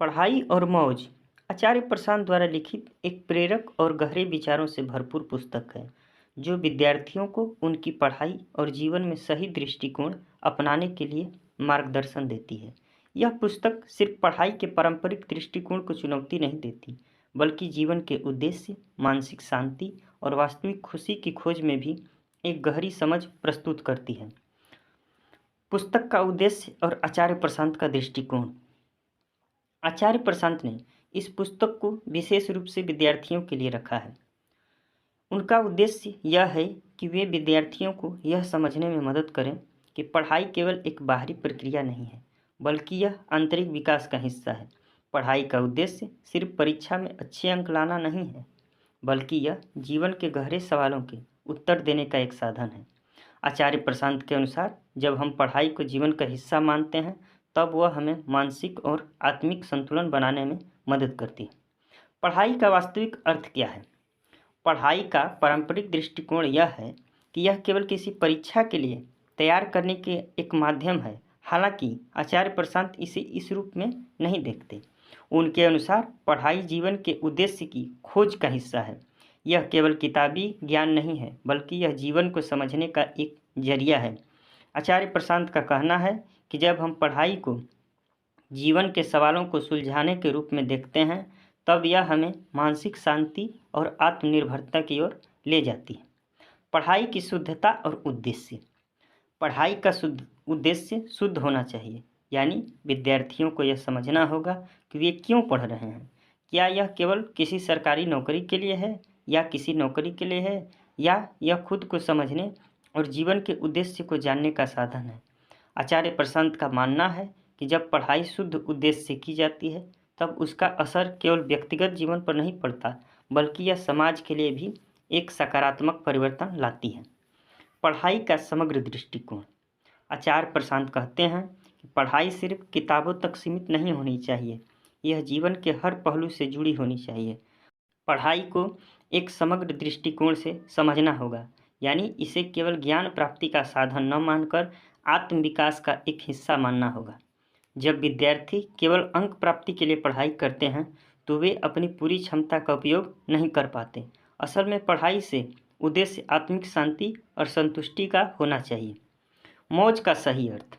पढ़ाई और मौज आचार्य प्रशांत द्वारा लिखित एक प्रेरक और गहरे विचारों से भरपूर पुस्तक है जो विद्यार्थियों को उनकी पढ़ाई और जीवन में सही दृष्टिकोण अपनाने के लिए मार्गदर्शन देती है। यह पुस्तक सिर्फ पढ़ाई के पारंपरिक दृष्टिकोण को चुनौती नहीं देती, बल्कि जीवन के उद्देश्य, मानसिक शांति और वास्तविक खुशी की खोज में भी एक गहरी समझ प्रस्तुत करती है। पुस्तक का उद्देश्य और आचार्य प्रशांत का दृष्टिकोण। आचार्य प्रशांत ने इस पुस्तक को विशेष रूप से विद्यार्थियों के लिए रखा है। उनका उद्देश्य यह है कि वे विद्यार्थियों को यह समझने में मदद करें कि पढ़ाई केवल एक बाहरी प्रक्रिया नहीं है, बल्कि यह आंतरिक विकास का हिस्सा है। पढ़ाई का उद्देश्य सिर्फ परीक्षा में अच्छे अंक लाना नहीं है, बल्कि यह जीवन के गहरे सवालों के उत्तर देने का एक साधन है। आचार्य प्रशांत के अनुसार जब हम पढ़ाई को जीवन का हिस्सा मानते हैं, तब वह हमें मानसिक और आत्मिक संतुलन बनाने में मदद करती है। पढ़ाई का वास्तविक अर्थ क्या है? पढ़ाई का पारंपरिक दृष्टिकोण यह है कि यह केवल किसी परीक्षा के लिए तैयार करने के एक माध्यम है। हालांकि आचार्य प्रशांत इसे इस रूप में नहीं देखते। उनके अनुसार पढ़ाई जीवन के उद्देश्य की खोज का हिस्सा है। यह केवल किताबी ज्ञान नहीं है, बल्कि यह जीवन को समझने का एक जरिया है। आचार्य प्रशांत का कहना है कि जब हम पढ़ाई को जीवन के सवालों को सुलझाने के रूप में देखते हैं, तब यह हमें मानसिक शांति और आत्मनिर्भरता की ओर ले जाती है। पढ़ाई की शुद्धता और उद्देश्य। पढ़ाई का उद्देश्य शुद्ध होना चाहिए, यानी विद्यार्थियों को यह समझना होगा कि वे क्यों पढ़ रहे हैं। क्या यह केवल किसी सरकारी नौकरी के लिए है, या किसी नौकरी के लिए है, या यह खुद को समझने और जीवन के उद्देश्य को जानने का साधन है। आचार्य प्रशांत का मानना है कि जब पढ़ाई शुद्ध उद्देश्य से की जाती है, तब उसका असर केवल व्यक्तिगत जीवन पर नहीं पड़ता, बल्कि यह समाज के लिए भी एक सकारात्मक परिवर्तन लाती है। पढ़ाई का समग्र दृष्टिकोण। आचार्य प्रशांत कहते हैं कि पढ़ाई सिर्फ किताबों तक सीमित नहीं होनी चाहिए, यह जीवन के हर पहलू से जुड़ी होनी चाहिए। पढ़ाई को एक समग्र दृष्टिकोण से समझना होगा, यानी इसे केवल ज्ञान प्राप्ति का साधन न मानकर आत्मविकास का एक हिस्सा मानना होगा। जब विद्यार्थी केवल अंक प्राप्ति के लिए पढ़ाई करते हैं, तो वे अपनी पूरी क्षमता का उपयोग नहीं कर पाते। असल में पढ़ाई से उद्देश्य आत्मिक शांति और संतुष्टि का होना चाहिए। मौज का सही अर्थ।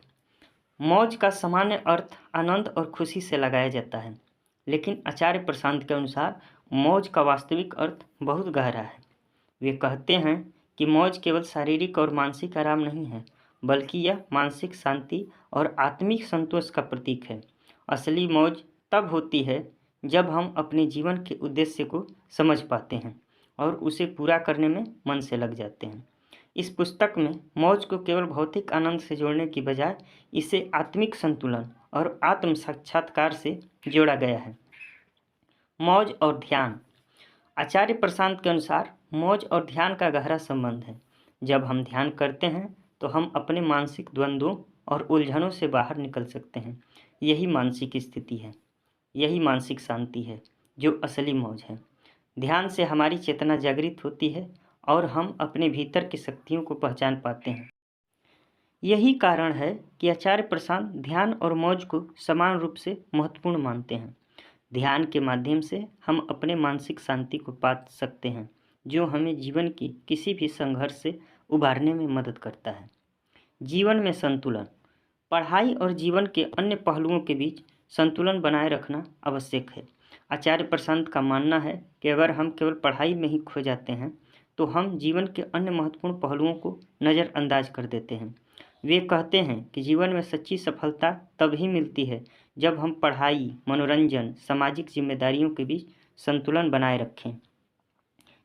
मौज का सामान्य अर्थ आनंद और खुशी से लगाया जाता है, लेकिन आचार्य प्रशांत के अनुसार मौज का वास्तविक अर्थ बहुत गहरा है। वे कहते हैं कि मौज केवल शारीरिक और मानसिक आराम नहीं है, बल्कि यह मानसिक शांति और आत्मिक संतोष का प्रतीक है। असली मौज तब होती है जब हम अपने जीवन के उद्देश्य को समझ पाते हैं और उसे पूरा करने में मन से लग जाते हैं। इस पुस्तक में मौज को केवल भौतिक आनंद से जोड़ने की बजाय इसे आत्मिक संतुलन और आत्म साक्षात्कार से जोड़ा गया है। मौज और ध्यान। आचार्य प्रशांत के अनुसार मौज और ध्यान का गहरा संबंध है। जब हम ध्यान करते हैं, तो हम अपने मानसिक द्वंद्वों और उलझनों से बाहर निकल सकते हैं। यही मानसिक स्थिति है, यही मानसिक शांति है जो असली मौज है। ध्यान से हमारी चेतना जागृत होती है और हम अपने भीतर की शक्तियों को पहचान पाते हैं। यही कारण है कि आचार्य प्रशांत ध्यान और मौज को समान रूप से महत्वपूर्ण मानते हैं। ध्यान के माध्यम से हम अपने मानसिक शांति को पा सकते हैं, जो हमें जीवन की किसी भी संघर्ष से उबारने में मदद करता है। जीवन में संतुलन। पढ़ाई और जीवन के अन्य पहलुओं के बीच संतुलन बनाए रखना आवश्यक है। आचार्य प्रशांत का मानना है कि अगर हम केवल पढ़ाई में ही खो जाते हैं, तो हम जीवन के अन्य महत्वपूर्ण पहलुओं को नज़रअंदाज कर देते हैं। वे कहते हैं कि जीवन में सच्ची सफलता तब ही मिलती है जब हम पढ़ाई, मनोरंजन, सामाजिक जिम्मेदारियों के बीच संतुलन बनाए रखें।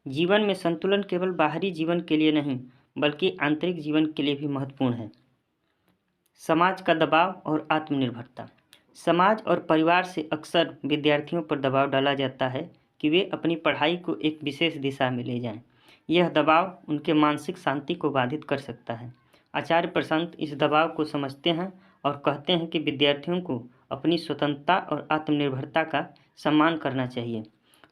जीवन में संतुलन केवल बाहरी जीवन के लिए नहीं, बल्कि आंतरिक जीवन के लिए भी महत्वपूर्ण है। समाज का दबाव और आत्मनिर्भरता। समाज और परिवार से अक्सर विद्यार्थियों पर दबाव डाला जाता है कि वे अपनी पढ़ाई को एक विशेष दिशा में ले जाएं। यह दबाव उनके मानसिक शांति को बाधित कर सकता है। आचार्य प्रशांत इस दबाव को समझते हैं और कहते हैं कि विद्यार्थियों को अपनी स्वतंत्रता और आत्मनिर्भरता का सम्मान करना चाहिए।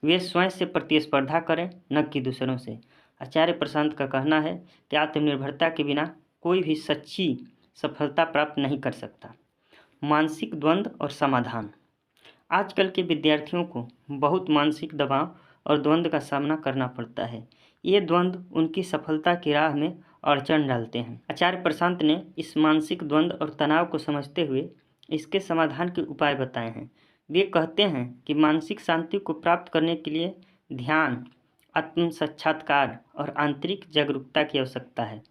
वे स्वयं से प्रतिस्पर्धा करें, न कि दूसरों से। आचार्य प्रशांत का कहना है कि आत्मनिर्भरता के बिना कोई भी सच्ची सफलता प्राप्त नहीं कर सकता। मानसिक द्वंद्व और समाधान। आजकल के विद्यार्थियों को बहुत मानसिक दबाव और द्वंद्व का सामना करना पड़ता है। ये द्वंद्व उनकी सफलता की राह में अड़चन डालते हैं। आचार्य प्रशांत ने इस मानसिक द्वंद्व और तनाव को समझते हुए इसके समाधान के उपाय बताए हैं। वे कहते हैं कि मानसिक शांति को प्राप्त करने के लिए ध्यान, आत्म साक्षात्कार और आंतरिक जागरूकता की आवश्यकता है।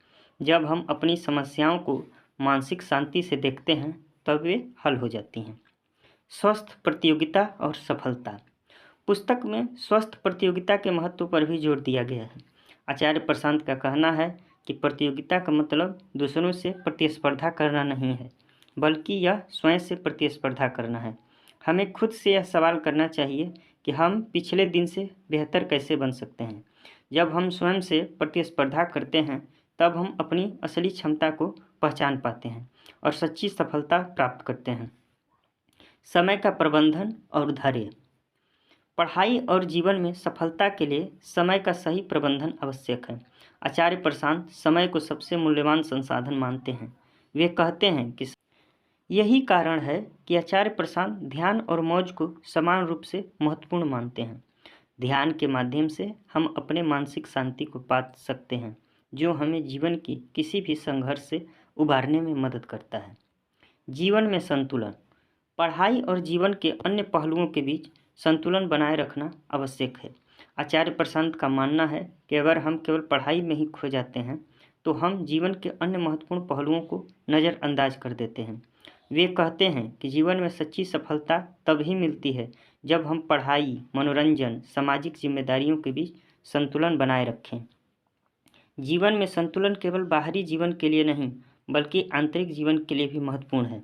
जब हम अपनी समस्याओं को मानसिक शांति से देखते हैं तब वे हल हो जाती हैं। स्वस्थ प्रतियोगिता और सफलता। पुस्तक में स्वस्थ प्रतियोगिता के महत्व पर भी जोर दिया गया है। आचार्य प्रशांत का कहना है कि प्रतियोगिता का मतलब दूसरों से प्रतिस्पर्धा करना नहीं है, बल्कि यह स्वयं से प्रतिस्पर्धा करना है। हमें खुद से यह सवाल करना चाहिए कि हम पिछले दिन से बेहतर कैसे बन सकते हैं। जब हम स्वयं से प्रतिस्पर्धा करते हैं तब हम अपनी असली क्षमता को पहचान पाते हैं और सच्ची सफलता प्राप्त करते हैं। समय का प्रबंधन और धैर्य। पढ़ाई और जीवन में सफलता के लिए समय का सही प्रबंधन आवश्यक है। आचार्य प्रशांत समय को सबसे मूल्यवान संसाधन मानते हैं। वे कहते हैं कि यही कारण है कि आचार्य प्रशांत ध्यान और मौज को समान रूप से महत्वपूर्ण मानते हैं। ध्यान के माध्यम से हम अपने मानसिक शांति को पा सकते हैं, जो हमें जीवन की किसी भी संघर्ष से उबारने में मदद करता है। जीवन में संतुलन। पढ़ाई और जीवन के अन्य पहलुओं के बीच संतुलन बनाए रखना आवश्यक है। आचार्य प्रशांत का मानना है कि अगर हम केवल पढ़ाई में ही खो जाते हैं तो हम जीवन के अन्य महत्वपूर्ण पहलुओं को नज़रअंदाज कर देते हैं। वे कहते हैं कि जीवन में सच्ची सफलता तभी मिलती है जब हम पढ़ाई, मनोरंजन, सामाजिक जिम्मेदारियों के बीच संतुलन बनाए रखें। जीवन में संतुलन केवल बाहरी जीवन के लिए नहीं, बल्कि आंतरिक जीवन के लिए भी महत्वपूर्ण है।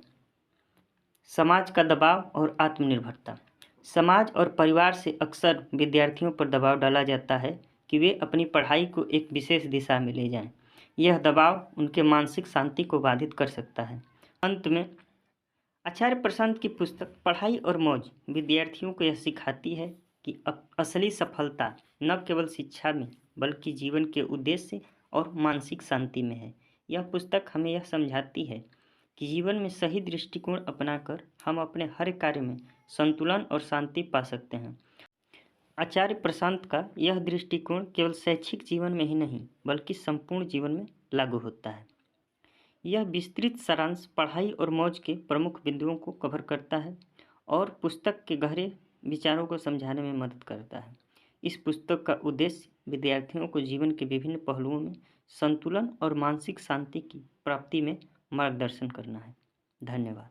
समाज का दबाव और आत्मनिर्भरता। समाज और परिवार से अक्सर विद्यार्थियों पर दबाव डाला जाता है कि वे अपनी पढ़ाई को एक विशेष दिशा में ले जाएं। यह दबाव उनके मानसिक शांति को बाधित कर सकता है। अंत में आचार्य प्रशांत की पुस्तक पढ़ाई और मौज विद्यार्थियों को यह सिखाती है कि असली सफलता न केवल शिक्षा में बल्कि जीवन के उद्देश्य और मानसिक शांति में है। यह पुस्तक हमें यह समझाती है कि जीवन में सही दृष्टिकोण अपनाकर हम अपने हर कार्य में संतुलन और शांति पा सकते हैं। आचार्य प्रशांत का यह दृष्टिकोण केवल शैक्षिक जीवन में ही नहीं बल्कि संपूर्ण जीवन में लागू होता है। यह विस्तृत सारांश पढ़ाई और मौज के प्रमुख बिंदुओं को कवर करता है और पुस्तक के गहरे विचारों को समझाने में मदद करता है। इस पुस्तक का उद्देश्य विद्यार्थियों को जीवन के विभिन्न पहलुओं में संतुलन और मानसिक शांति की प्राप्ति में मार्गदर्शन करना है। धन्यवाद।